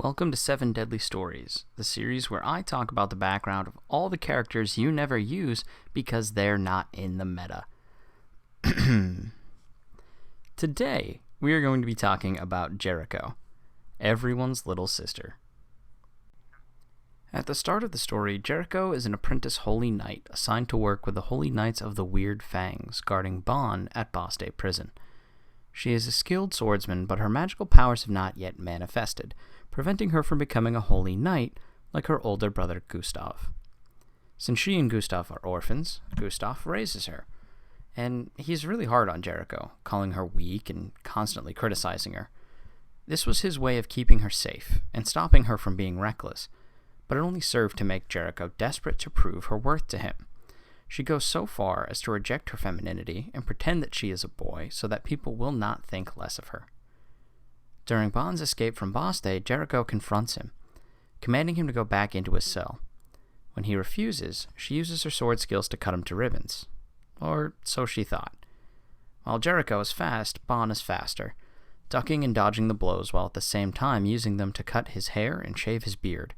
Welcome to Seven Deadly Stories, the series where I talk about the background of all the characters you never use because they're not in the meta. Today, we are going to be talking about Jericho, everyone's little sister. At the start of the story, Jericho is an apprentice holy knight assigned to work with the Holy Knights of the Weird Fangs, guarding Bon at Bastei Prison. She is a skilled swordsman, but her magical powers have not yet manifested, preventing her from becoming a holy knight like her older brother Gustav. Since she and Gustav are orphans, Gustav raises her, and he's really hard on Jericho, calling her weak and constantly criticizing her. This was his way of keeping her safe and stopping her from being reckless, but it only served to make Jericho desperate to prove her worth to him. She goes so far as to reject her femininity and pretend that she is a boy so that people will not think less of her. During Bon's escape from Bastei, Jericho confronts him, commanding him to go back into his cell. When he refuses, she uses her sword skills to cut him to ribbons. Or so she thought. While Jericho is fast, Bon is faster, ducking and dodging the blows while at the same time using them to cut his hair and shave his beard.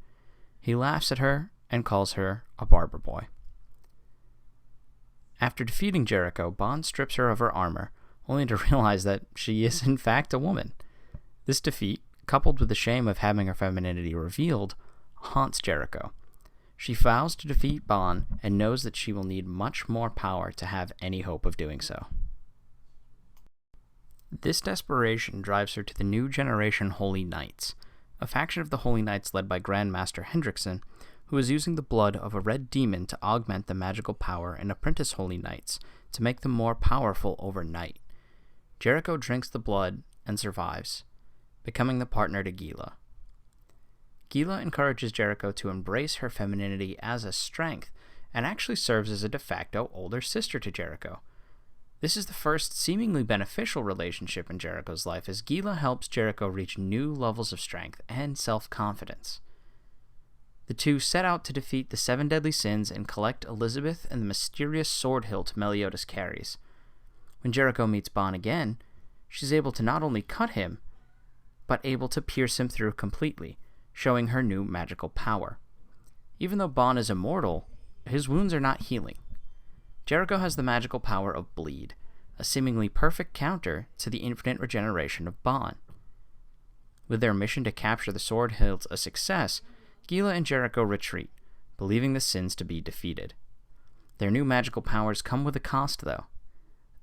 He laughs at her and calls her a barber boy. After defeating Jericho, Bon strips her of her armor, only to realize that she is in fact a woman. This defeat, coupled with the shame of having her femininity revealed, haunts Jericho. She vows to defeat Bon and knows that she will need much more power to have any hope of doing so. This desperation drives her to the new generation Holy Knights, a faction of the Holy Knights led by Grandmaster Hendrickson, who is using the blood of a red demon to augment the magical power in apprentice Holy Knights to make them more powerful overnight. Jericho drinks the blood and survives, becoming the partner to Gila. Gila encourages Jericho to embrace her femininity as a strength and actually serves as a de facto older sister to Jericho. This is the first seemingly beneficial relationship in Jericho's life, as Gila helps Jericho reach new levels of strength and self-confidence. The two set out to defeat the 7 deadly sins and collect Elizabeth and the mysterious sword hilt Meliodas carries. When Jericho meets Bon again, she's able to not only cut him, but able to pierce him through completely, showing her new magical power. Even though Bon is immortal, his wounds are not healing. Jericho has the magical power of bleed, a seemingly perfect counter to the infinite regeneration of Bon. With their mission to capture the sword hilt a success, Gila and Jericho retreat, believing the sins to be defeated. Their new magical powers come with a cost, though.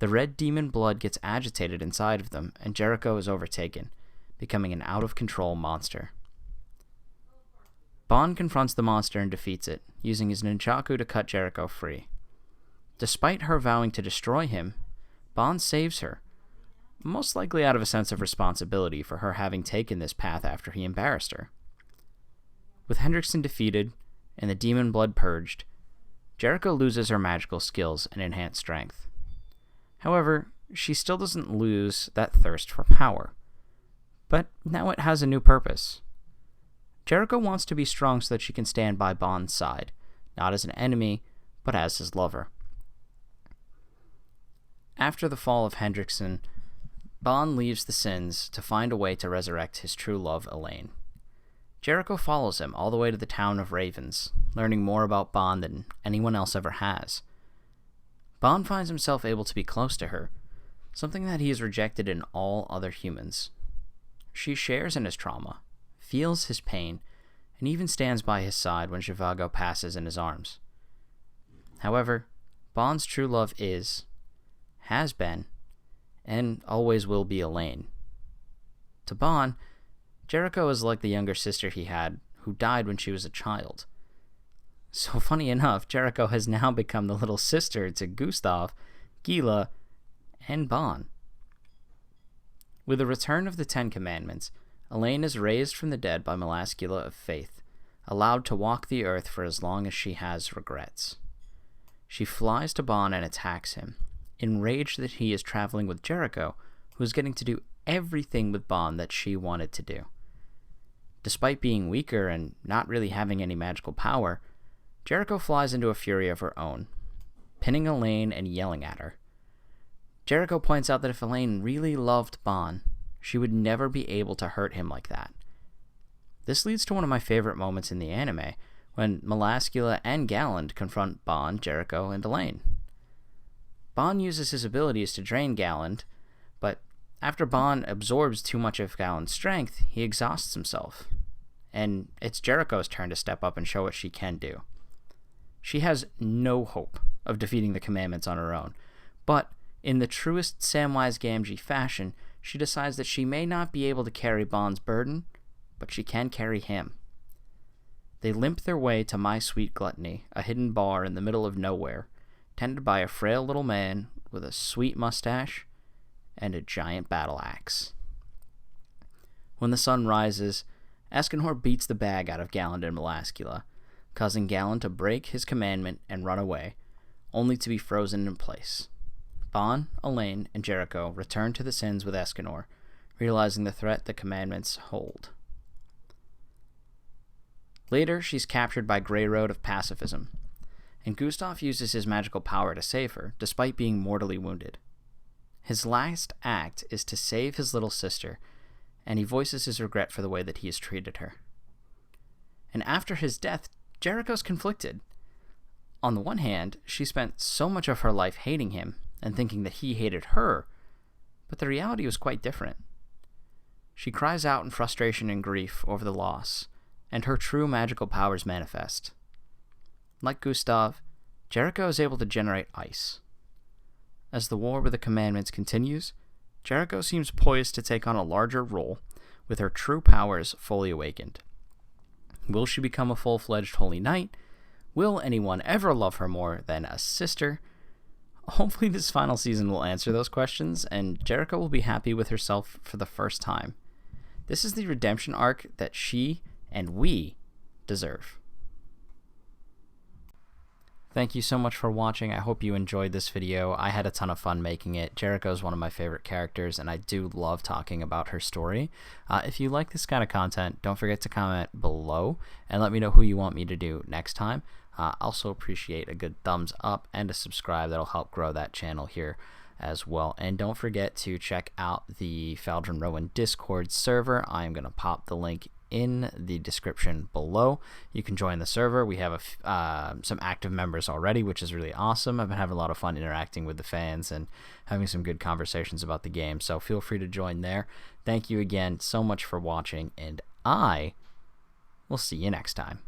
The red demon blood gets agitated inside of them, and Jericho is overtaken, becoming an out-of-control monster. Bon confronts the monster and defeats it, using his nunchaku to cut Jericho free. Despite her vowing to destroy him, Bon saves her, most likely out of a sense of responsibility for her having taken this path after he embarrassed her. With Hendrickson defeated and the demon blood purged, Jericho loses her magical skills and enhanced strength. However, she still doesn't lose that thirst for power. But now it has a new purpose. Jericho wants to be strong so that she can stand by Bon's side, not as an enemy, but as his lover. After the fall of Hendrickson, Bon leaves the sins to find a way to resurrect his true love, Elaine. Jericho follows him all the way to the town of Ravens, learning more about Bon than anyone else ever has. Bon finds himself able to be close to her, something that he has rejected in all other humans. She shares in his trauma, feels his pain, and even stands by his side when Zhivago passes in his arms. However, Bon's true love is, has been, and always will be Elaine. To Bon, Jericho is like the younger sister he had, who died when she was a child. So funny enough, Jericho has now become the little sister to Gustav, Gila, and Bon. With the return of the 10 Commandments, Elaine is raised from the dead by Melascula of Faith, allowed to walk the earth for as long as she has regrets. She flies to Bon and attacks him, enraged that he is traveling with Jericho, who is getting to do everything with Bon that she wanted to do. Despite being weaker and not really having any magical power, Jericho flies into a fury of her own, pinning Elaine and yelling at her. Jericho points out that if Elaine really loved Bon, she would never be able to hurt him like that. This leads to one of my favorite moments in the anime, when Melascula and Galland confront Bon, Jericho, and Elaine. Bon uses his abilities to drain Galland, but after Bon absorbs too much of Galland's strength, he exhausts himself. And it's Jericho's turn to step up and show what she can do. She has no hope of defeating the commandments on her own, but in the truest Samwise Gamgee fashion, she decides that she may not be able to carry Bon's burden, but she can carry him. They limp their way to My Sweet Gluttony, a hidden bar in the middle of nowhere, tended by a frail little man with a sweet mustache and a giant battle axe. When the sun rises, Escanor beats the bag out of Galland and Melascula, causing Galland to break his commandment and run away, only to be frozen in place. Bon, Elaine, and Jericho return to the Sins with Escanor, realizing the threat the commandments hold. Later, she's captured by Grey Road of Pacifism, and Gustav uses his magical power to save her, despite being mortally wounded. His last act is to save his little sister, and he voices his regret for the way that he has treated her. And after his death, Jericho's conflicted. On the one hand, she spent so much of her life hating him and thinking that he hated her, but the reality was quite different. She cries out in frustration and grief over the loss, and her true magical powers manifest. Like Gustav, Jericho is able to generate ice. As the war with the commandments continues, Jericho seems poised to take on a larger role, with her true powers fully awakened. Will she become a full-fledged holy knight? Will anyone ever love her more than a sister? Hopefully this final season will answer those questions, and Jericho will be happy with herself for the first time. This is the redemption arc that she and we deserve. Thank you so much for watching. I hope you enjoyed this video. I had a ton of fun making it. Jericho is one of my favorite characters, and I do love talking about her story. If you like this kind of content, don't forget to comment below and let me know who you want me to do next time. Also appreciate a good thumbs up and a subscribe. That'll help grow that channel here as well. And don't forget to check out the Faldron Rowan Discord server. I'm going to pop the link in the description below. You can join the server. We have some active members already, which is really awesome. I've been having a lot of fun interacting with the fans and having some good conversations about the game, so feel free to join there. Thank you again so much for watching, and I will see you next time.